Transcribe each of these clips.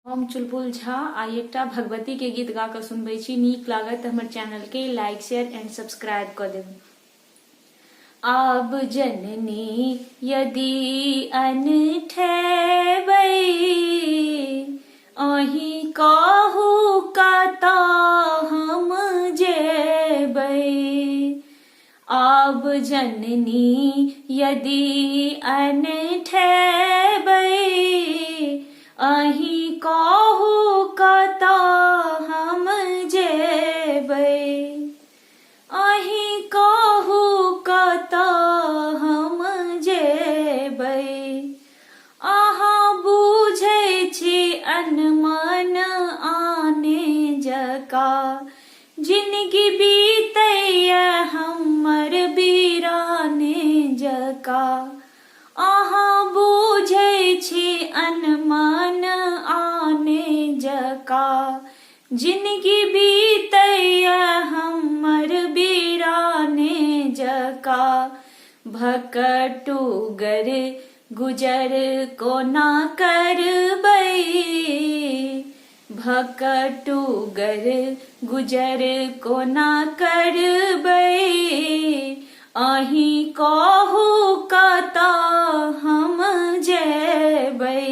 हम चुलबुल झा आई एकटा भगवती के गीत गा कऽ सुनबै छी। नीक लागत तऽ हमर चैनल के लाइक शेयर एंड सब्सक्राइब कऽ देब। आब जननी यदि अनठेबै अहि कहू कतऽ हम जेबै। आब जननी यदि अनठेबै अहि कहू कतऽ हम जेबै। अहि कहू कतऽ हम जेबै। अहाँ बुझै छी अनमन आने जकाँ जिनगी बीतैया हमर बीराने जकाँ। अहाँ बुझै छी अनमन आने जकाँ जिनगी बीतैया हमर बीराने जकाँ। भकटुगर गुजर कोना करबै। भकटुगर गुजर कोना करबै। अहि कहू कतऽ हम जेबै।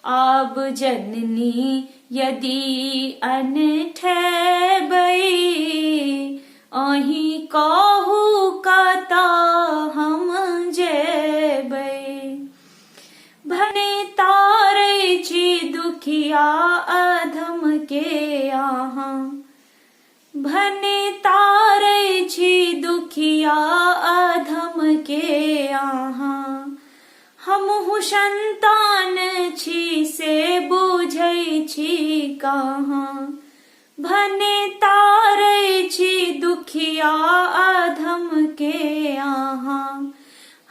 आब जननी यदि अनठेबै अहि कहू कतऽ हम जेबै। भने तारै छी दुखिया अधम के अहाँ। भने तारै छी दुखिया अधम के अहाँ। हमहु संतान छी से बुझै छी कहाँ। भने तारै छी दुखिया अधम के अहाँ।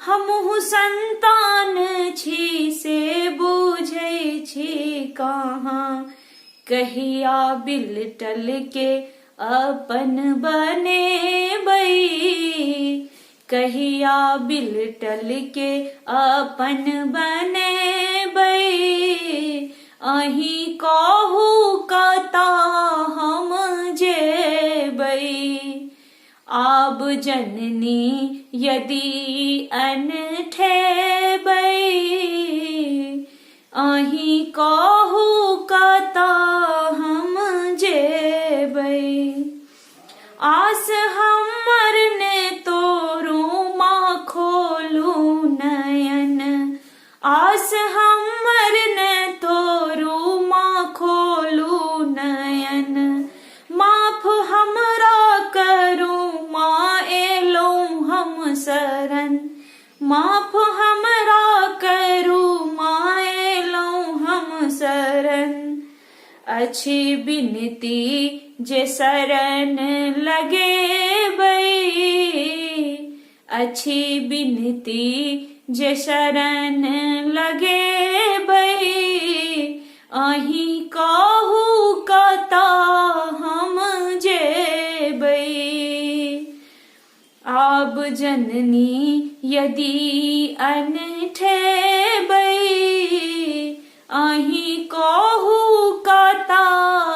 हमहु संतान छी से बुझै छी कहाँ। कहिया बिलटल के अपन बनेबै। कहिया बिलटल के अपन बनेबै। अहि कहू कतऽ हम जेबै। आब जननी यदि अनठेबै अहि कहू कतऽ हम जेबै। आस हमर ने तोरू माँ खोलू नयन। आस हमर ने तोरू माँ खोलू नयन। माफ हमरा करू माँ एलौं हम शरण। माफ हमरा करू माँ एलौं हम शरण। अछि बिनती जे शरण लगेबै। अछि बिनती जे शरण लगेबै। अहि कहू कतऽ हम जेबै। आब जननी यदि अनठेबै अहि कहू कतऽ